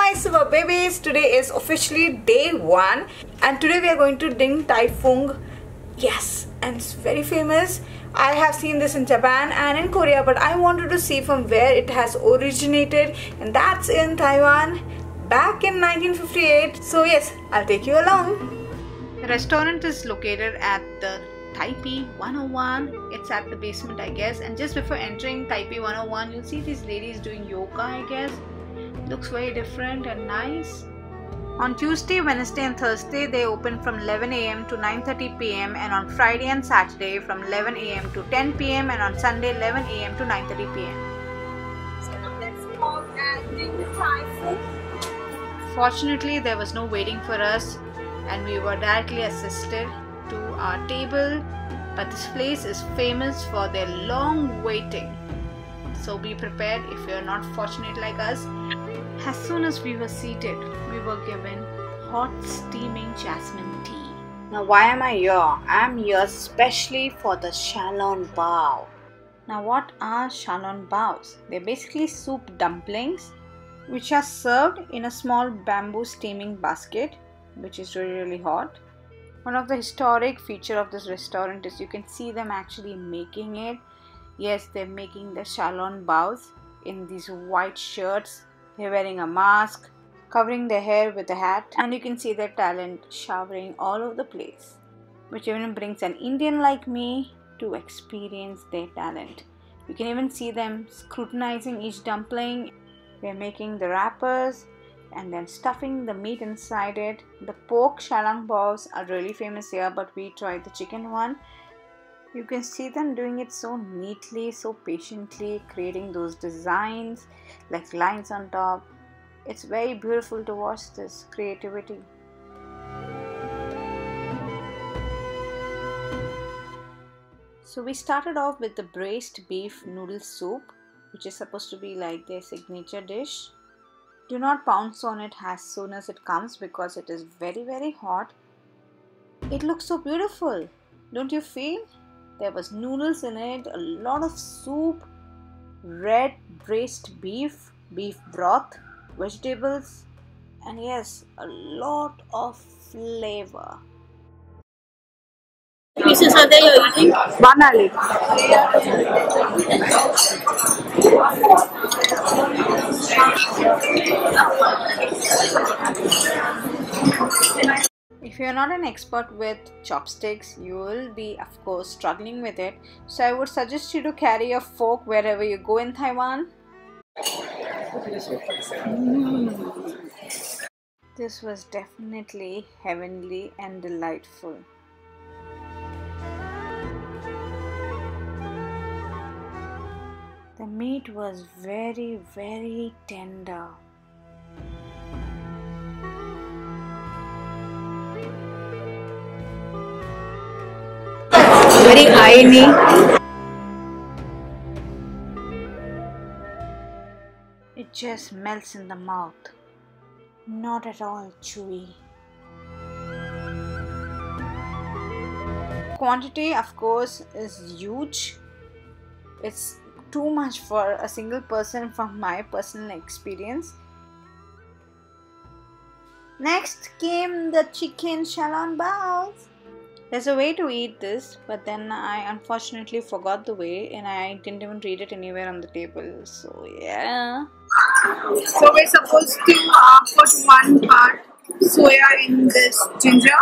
my super babies, today is officially day 1 and today we are going to drink Thai FUNG. Yes, and it's very famous. I have seen this in Japan and in Korea, but I wanted to see from where it has originated, and that's in Taiwan back in 1958. So yes, I'll take you along. The restaurant is located at the Taipei 101. It's at the basement, I guess, and just before entering Taipei 101 you'll see these ladies doing yoga, I guess. Looks very different and nice. On Tuesday, Wednesday and Thursday they open from 11 AM to 9:30 PM, and on Friday and Saturday from 11 AM to 10 PM, and on Sunday 11 AM to 9:30 PM. So now let's go and drink the Thai food. Fortunately there was no waiting for us and we were directly assisted to our table, but this place is famous for their long waiting. So be prepared if you are not fortunate like us. As soon as we were seated, we were given hot steaming jasmine tea. Now why am I here? I'm here especially for the Shalon Bao. Now what are Shalon Baos? They're basically soup dumplings which are served in a small bamboo steaming basket, which is really hot. One of the historic feature of this restaurant is you can see them actually making it. Yes, they're making the Shalon Baos in these white shirts. They're wearing a mask, covering their hair with a hat, and you can see their talent showering all over the place, which even brings an Indian like me to experience their talent. You can even see them scrutinizing each dumpling. They're making the wrappers and then stuffing the meat inside it. The pork Shalon Baos are really famous here, but we tried the chicken one. You can see them doing it so neatly, so patiently, creating those designs like lines on top. It's very beautiful to watch this creativity. So we started off with the braised beef noodle soup, which is supposed to be like their signature dish. Do not pounce on it as soon as it comes because it is very hot. It looks so beautiful, don't you feel? There was noodles in it, a lot of soup, red braised beef, beef broth, vegetables, and yes, a lot of flavor. Pieces are there you're eating? Banali. If you're not an expert with chopsticks, you will be, of course, struggling with it. So I would suggest you to carry a fork wherever you go in Taiwan. This was definitely heavenly and delightful. The meat was very tender. Very irony. It just melts in the mouth. Not at all chewy. Quantity, of course, is huge. It's too much for a single person from my personal experience. Next came the chicken Shalon Baos. There's a way to eat this, but then I unfortunately forgot the way and I didn't even read it anywhere on the table. So yeah. So we're supposed to put 1 part soya in this ginger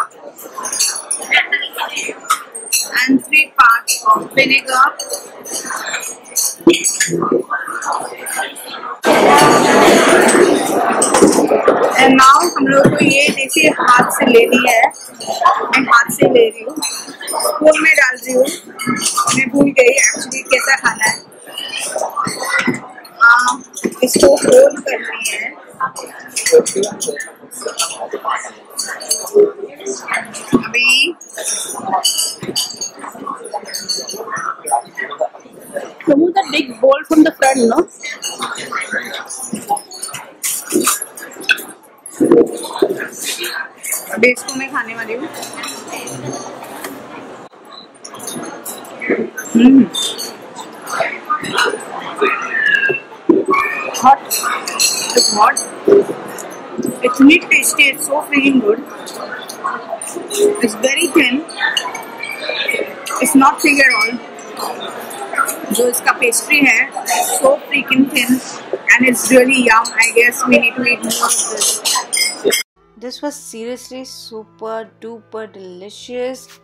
and 3 parts of vinegar. And now हम लोग को ये देखिए हाथ से लेनी है. मैं हाथ से ले रही हूँ, स्पून में डाल रही हूँ. मैं भूल गई एक्चुअली कैसा खाना है. इसको फोल्ड करनी है. अभी remove the big bowl from the front, no? अभी इसको मैं खाने वाली हूँ. Hot. It's hot. It's neat tasty, it's so freaking good. It's very thin. It's not thick at all. जो इसका pastry है, so freaking thin and it's really yum. I guess we need to eat more of this. This was seriously super duper delicious.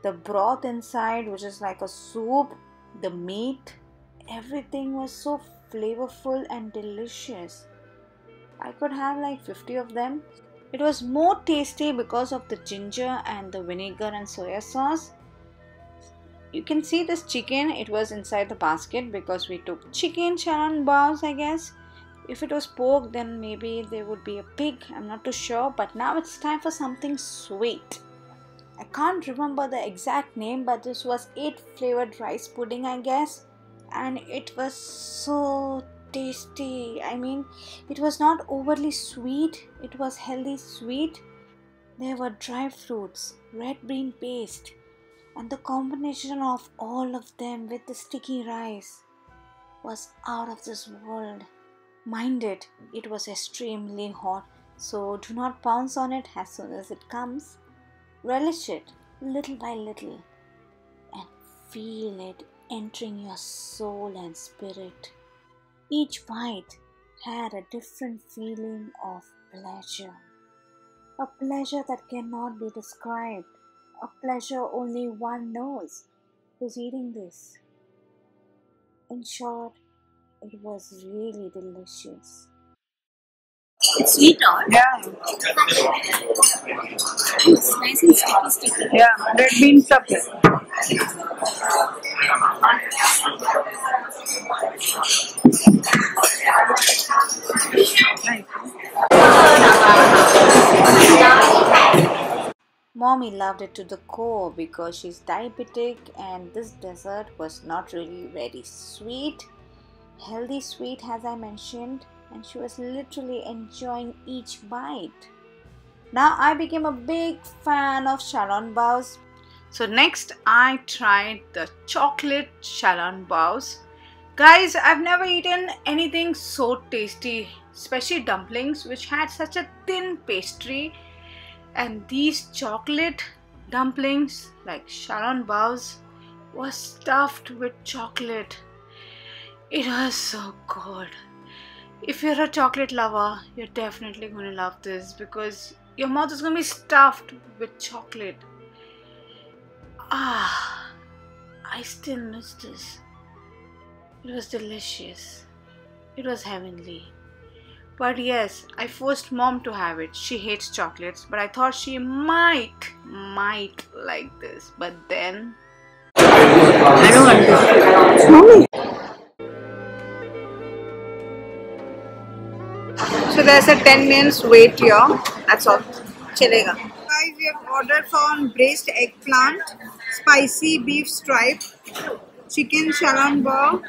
The broth inside, which is like a soup, the meat, everything was so flavorful and delicious. I could have like 50 of them. It was more tasty because of the ginger and the vinegar and soya sauce. You can see this chicken, it was inside the basket because we took chicken charan baos, I guess. If it was pork, then maybe there would be a pig. I'm not too sure. But now it's time for something sweet. I can't remember the exact name, but this was 8 flavored rice pudding, I guess. And it was so tasty. I mean, it was not overly sweet. It was healthy sweet. There were dry fruits, red bean paste, and the combination of all of them with the sticky rice was out of this world. Mind it, it was extremely hot, so do not pounce on it as soon as it comes. Relish it little by little and feel it entering your soul and spirit. Each bite had a different feeling of pleasure. A pleasure that cannot be described. A pleasure only one knows who's eating this. In short, it was really delicious. It's sweet, or Yeah, it's nice and sticky. yeah, red bean stuff. Nice. Mommy loved it to the core because she's diabetic and this dessert was not really very sweet. Healthy sweet as I mentioned, and she was literally enjoying each bite. Now I became a big fan of Shalon Baos. So next I tried the chocolate Shalon Baos. Guys, I've never eaten anything so tasty, especially dumplings which had such a thin pastry. And these chocolate dumplings like Shalon Baos was stuffed with chocolate. It was so good. If you're a chocolate lover, you're definitely going to love this because your mouth is going to be stuffed with chocolate. Ah, I still miss this. It was delicious. It was heavenly. But yes, I forced mom to have it. She hates chocolates, but I thought she might like this. But then I don't want to. So there's a 10 minutes wait here. That's all. Chalega. Guys, we have ordered for braised eggplant, spicy beef stripe, chicken Shalon Bao,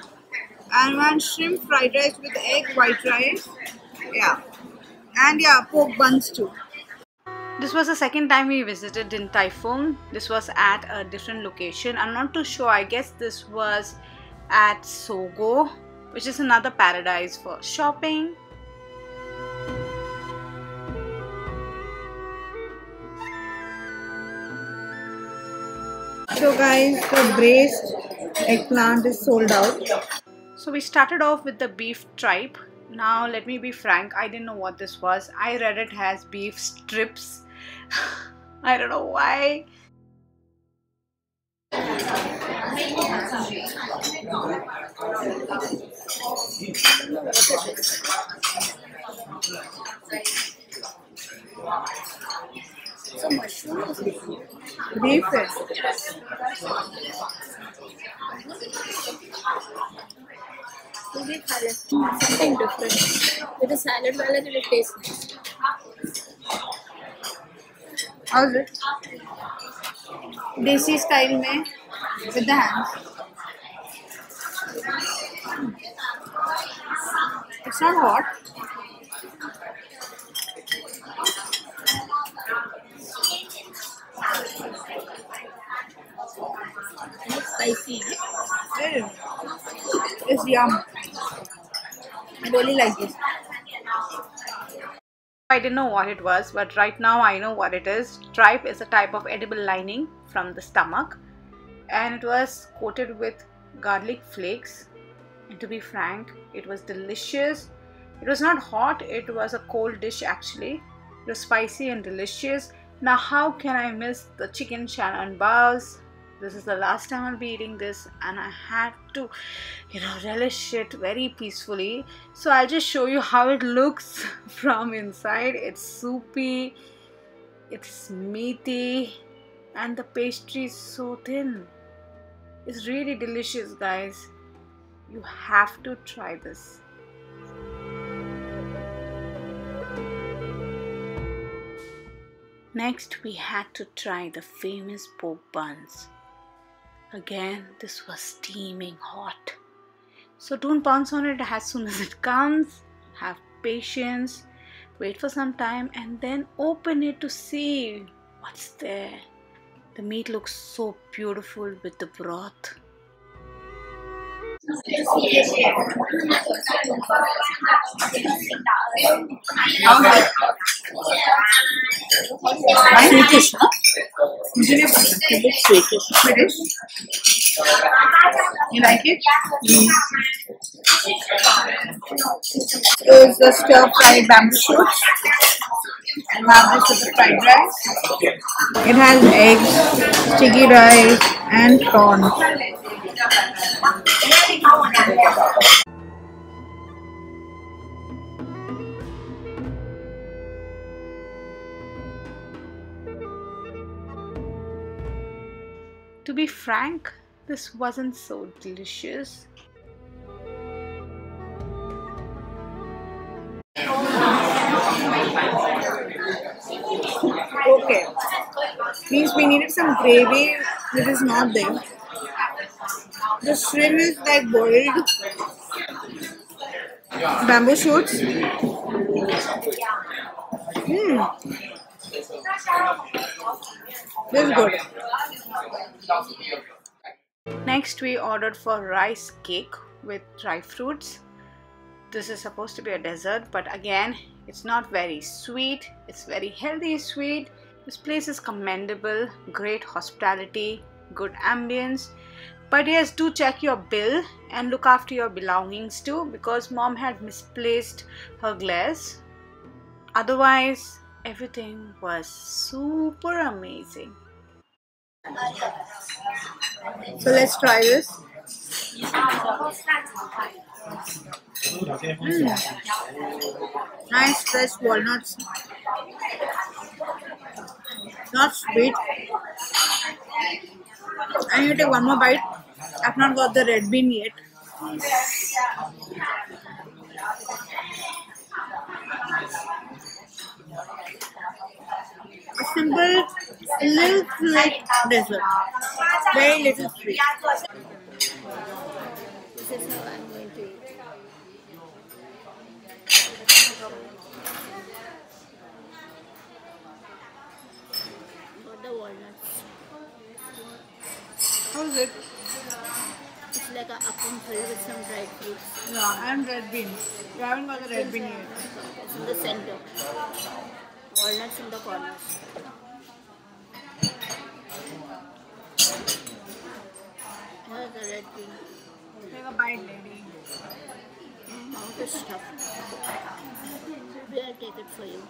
and one shrimp fried rice with egg white rice. Yeah. And yeah, pork buns too. this was the second time we visited in Taipei. This was at a different location. I'm not too sure. I guess this was at Sogo, which is another paradise for shopping. So guys, the braised eggplant is sold out. So we started off with the beef tripe. Now let me be frank, I didn't know what this was. I read it as beef strips. I don't know why. So mushrooms. Beef है. Something different. With a salad, it will taste nice. How's it? Desi style में with the hands. It's not hot. It's spicy. It's yum. I really like this. I didn't know what it was, but right now I know what it is. Tripe is a type of edible lining from the stomach, and it was coated with garlic flakes. And to be frank, it was delicious. It was not hot, it was a cold dish actually. It was spicy and delicious. Now how can I miss the chicken Shannon bars? This is the last time I'll be eating this, and I had to, relish it very peacefully. So I'll just show you how it looks from inside. It's soupy, it's meaty, and the pastry is so thin. It's really delicious, guys. You have to try this. Next, we had to try the famous pork buns. Again, this was steaming hot. So don't pounce on it as soon as it comes. Have patience, wait for some time, and then open it to see what's there. The meat looks so beautiful with the broth. Sweetish, huh? Sweetish. You like it? Is the stir fried bamboo shoots. You have this with the fried rice. It has eggs, sticky rice, and prawn. To be frank, this wasn't so delicious. Okay. Means we needed some gravy that is not there. The shrimp is like boiled bamboo shoots. This is good. Next, we ordered for rice cake with dry fruits. This is supposed to be a dessert, but again, it's not very sweet. It's very healthy sweet. This place is commendable, great hospitality, good ambience. But yes, do check your bill and look after your belongings too, because mom had misplaced her glass. Otherwise, everything was super amazing. So let's try this. Nice fresh walnuts. Not sweet. I need to take one more bite. I've not got the red bean yet. A simple, little sweet dessert. Very little sweet. This is how I'm going to eat. Got the walnuts. How is it? It's like a appam filled with some dried fruits. Yeah, and red bean. You haven't got the red bean yet. It's in the center. Walnuts in the corners. Here's the red bean. Take a bite, lady. Mouth is stuffed. Maybe I'll take it for you.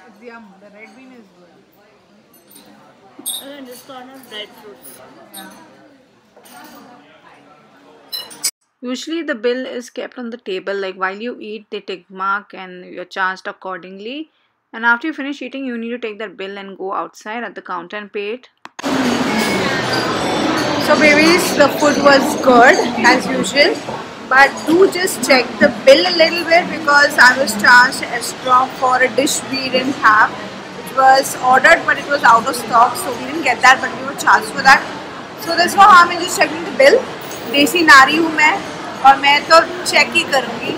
It's yum. The red bean is good. And in this corner, dried fruits. Yeah. Usually the bill is kept on the table, like while you eat they take mark and you're charged accordingly, and after you finish eating you need to take that bill and go outside at the counter and pay it. So babies, the food was good as usual, but do just check the bill a little bit because I was charged extra for a dish we didn't have. It was ordered but it was out of stock, so we didn't get that, but we were charged for that. So there's no harm in just checking the bill. देसी नारी हूँ मैं और मैं तो check ही करूँगी.